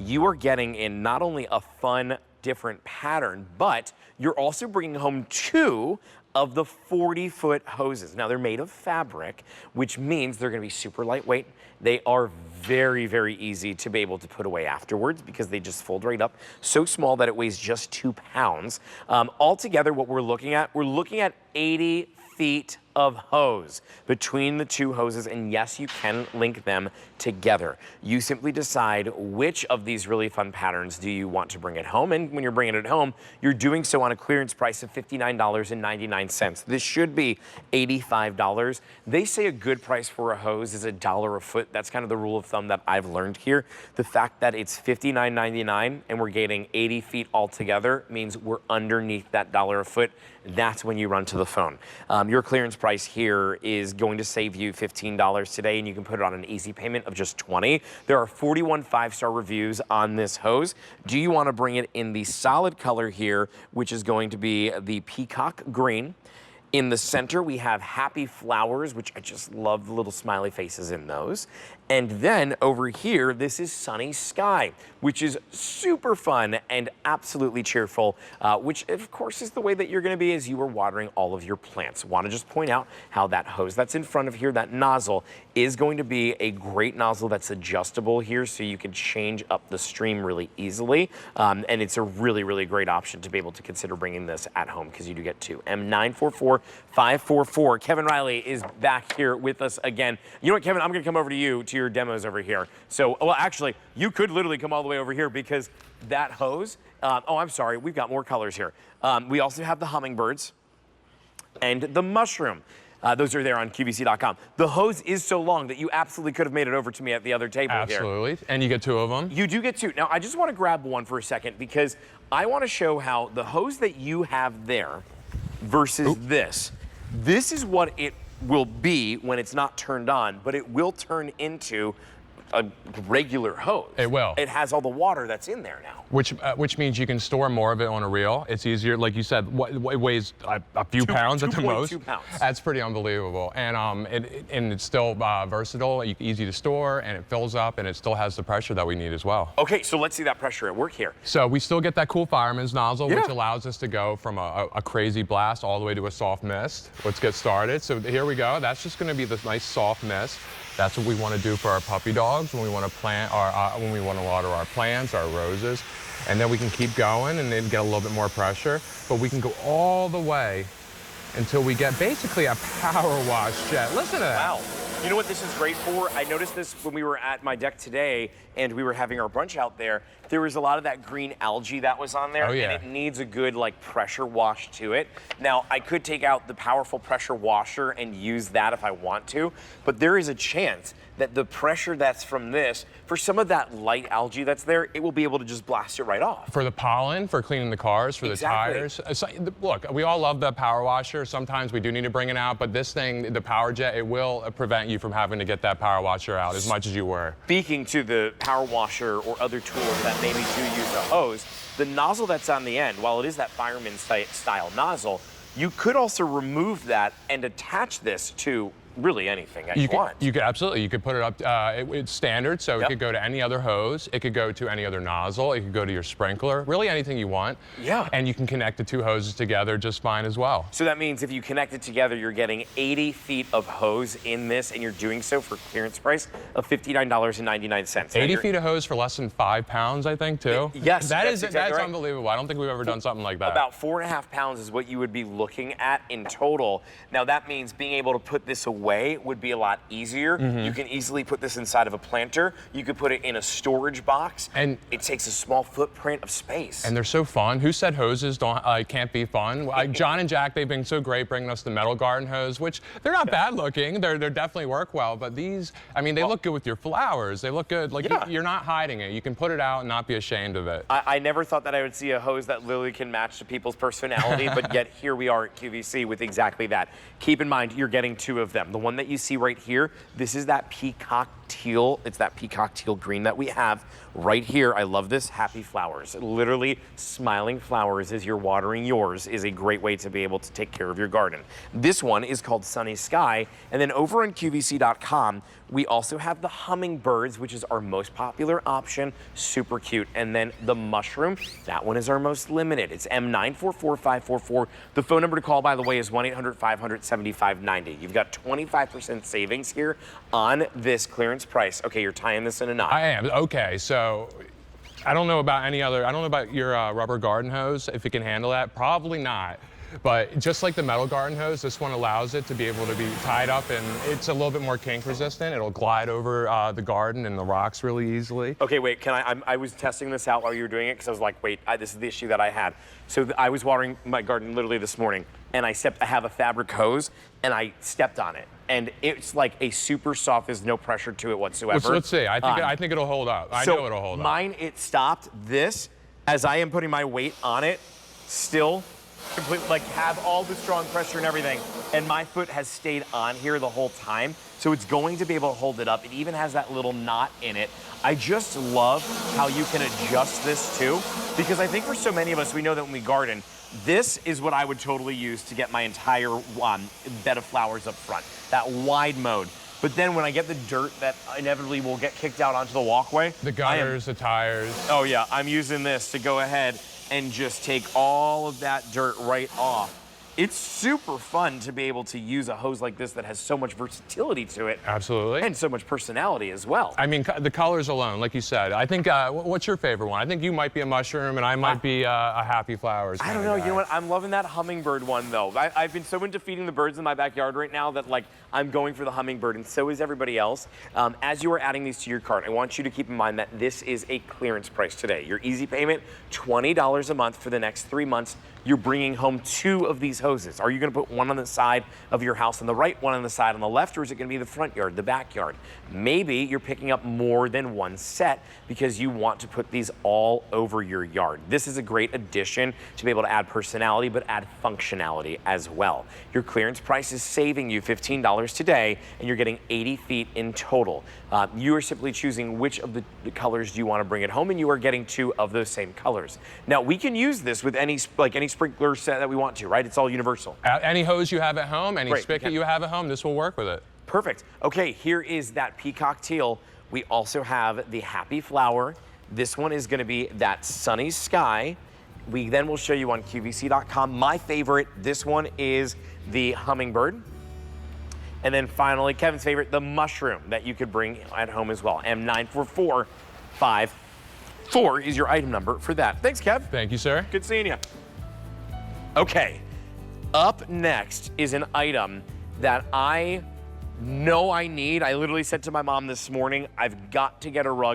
you are getting in not only a fun, different pattern, but you're also bringing home 2 of the 40-foot hoses. Now, they're made of fabric, which means they're gonna be super lightweight. They are very, very easy to be able to put away afterwards because they just fold right up. So small that it weighs just 2 pounds. Altogether, what we're looking at 80 feet of hose between the 2 hoses, and yes, you can link them together. You simply decide which of these really fun patterns do you want to bring it home, and when you're bringing it home, you're doing so on a clearance price of $59.99. This should be $85. They say a good price for a hose is $1 a foot. That's kind of the rule of thumb that I've learned here. The fact that it's $59.99 and we're getting 80 feet altogether means we're underneath that $1 a foot. That's when you run to the phone. Your clearance price here is going to save you $15 today, and you can put it on an easy payment of just $20. There are 41 5-star reviews on this hose. Do you want to bring it in the solid color here, which is going to be the peacock green? In the center, we have happy flowers, which I just love the little smiley faces in those. And then over here, this is sunny sky, which is super fun and absolutely cheerful, which of course is the way that you're gonna be as you are watering all of your plants. Want to just point out how that hose that's in front of here, that nozzle, is going to be a great nozzle that's adjustable here, so you can change up the stream really easily. And it's a really, really great option to be able to consider bringing this at home, because you do get 2. M944-544. Kevin Riley is back here with us again. You know what, Kevin, I'm gonna come over to you to your demos over here. So, well, actually, you could literally come all the way over here, because that hose, oh, I'm sorry, we've got more colors here. We also have the hummingbirds and the mushroom. Those are there on QVC.com. The hose is so long that you absolutely could have made it over to me at the other table here. Absolutely, and you get 2 of them. You do get 2. Now, I just want to grab one for a second, because I want to show how the hose that you have there versus this is what it will be when it's not turned on, but it will turn into a regular hose. It will. It has all the water that's in there now. Which means you can store more of it on a reel. It's easier, like you said, it weighs a few pounds at the most. 2.2 pounds. That's pretty unbelievable. And it's still versatile, easy to store, and it fills up, and it still has the pressure that we need as well. Okay, so let's see that pressure at work here. So we still get that cool fireman's nozzle, which allows us to go from a crazy blast all the way to a soft mist. Let's get started. So here we go. That's just going to be this nice soft mist. That's what we want to do for our puppy dogs when we want to plant when we want to water our plants, our roses. And then we can keep going and then get a little bit more pressure. But we can go all the way until we get basically a power wash jet. Listen to that. Wow. You know what this is great for? I noticed this when we were at my deck today and we were having our brunch out there. There was a lot of that green algae that was on there, and it needs a good pressure wash to it. Now, I could take out the powerful pressure washer and use that if I want to, but there is a chance that the pressure that's from this, for some of that light algae that's there, it will be able to just blast it right off. For the pollen, for cleaning the cars, for the tires. So, look, we all love the power washer. Sometimes we do need to bring it out, but this thing, the power jet, it will prevent you from having to get that power washer out as much as you were. Speaking to the power washer or other tools that maybe do use a hose, the nozzle that's on the end, while it is that fireman style nozzle, you could also remove that and attach this to really anything that you want. You could absolutely. You could put it up. It's standard, so it could go to any other hose. It could go to any other nozzle. It could go to your sprinkler. Really anything you want. Yeah. And you can connect the 2 hoses together just fine as well. So that means if you connect it together, you're getting 80 feet of hose in this, and you're doing so for clearance price of $59.99. 80 feet of hose for less than 5 pounds, I think, too. Yes, that's exactly right. Unbelievable. I don't think we've ever done something like that. About 4.5 pounds is what you would be looking at in total. Now that means being able to put this away would be a lot easier. You can easily put this inside of a planter. You could put it in a storage box, and it takes a small footprint of space. And they're so fun. Who said hoses can't be fun? John and Jack, they've been so great bringing us the metal garden hose, which they're not bad looking. They're definitely work well, but these, I mean, they look good with your flowers. They look good. Like you're not hiding it. You can put it out and not be ashamed of it. I never thought that I would see a hose that literally can match to people's personality, but yet here we are at QVC with exactly that. Keep in mind, you're getting 2 of them. The one that you see right here, this is that peacock teal. It's that peacock teal green that we have right here. I love this. Happy flowers. Literally smiling flowers as you're watering yours is a great way to be able to take care of your garden. This one is called Sunny Sky. And then over on QVC.com, we also have the hummingbirds, which is our most popular option. Super cute. And then the mushroom, that one is our most limited. It's M944544. The phone number to call, by the way, is 1-800-500-7590. You've got 25% savings here on this clearance price. Okay, you're tying this in a knot. I am. Okay, so I don't know about any other, I don't know about your rubber garden hose, if it can handle that. Probably not. But just like the metal garden hose, this one allows it to be able to be tied up, and it's a little bit more kink resistant. It'll glide over the garden and the rocks really easily. Okay, wait, I was testing this out while you were doing it because I was like, wait, this is the issue that I had. So I was watering my garden literally this morning, and I have a fabric hose, and I stepped on it. And it's like a super soft, there's no pressure to it whatsoever. Let's see, I think it'll hold up. I know it'll hold up. Mine, it stopped this, as I am putting my weight on it, still completely, like, have all the strong pressure and everything, and my foot has stayed on here the whole time, so it's going to be able to hold it up. It even has that little knot in it. I just love how you can adjust this too, because I think for so many of us, we know that when we garden, this is what I would totally use to get my entire bed of flowers up front, that wide mode. But then when I get the dirt that inevitably will get kicked out onto the walkway, the gutters, the tires. Oh yeah, I'm using this to go ahead and just take all of that dirt right off. It's super fun to be able to use a hose like this that has so much versatility to it. Absolutely. And so much personality as well. I mean, the colors alone, like you said. I think, what's your favorite one? I think you might be a mushroom and I might be a happy flowers. I don't know, you know what? I'm loving that hummingbird one though. I've been so into feeding the birds in my backyard right now that like I'm going for the hummingbird, and so is everybody else. As you are adding these to your cart, I want you to keep in mind that this is a clearance price today. Your easy payment, $20 a month for the next 3 months. You're bringing home 2 of these hoses. Are you gonna put one on the side of your house on the right, one on the side on the left, or is it gonna be the front yard, the backyard? Maybe you're picking up more than one set because you want to put these all over your yard. This is a great addition to be able to add personality, but add functionality as well. Your clearance price is saving you $15 today, and you're getting 80 feet in total. You are simply choosing which of the colors you want to bring it home, and you are getting 2 of those same colors. Now, we can use this with any sprinkler set that we want to, right? It's all universal. Any hose you have at home, any spigot you have at home, this will work with it. Perfect. Okay, here is that peacock teal. We also have the happy flower. This one is going to be that sunny sky. We then will show you on QVC.com. My favorite, this one is the hummingbird. And then finally, Kevin's favorite, the mushroom that you could bring at home as well. M944544 is your item number for that. Thanks, Kev. Thank you, sir. Good seeing you. Okay, up next is an item that I know I need. I literally said to my mom this morning, I've got to get a rug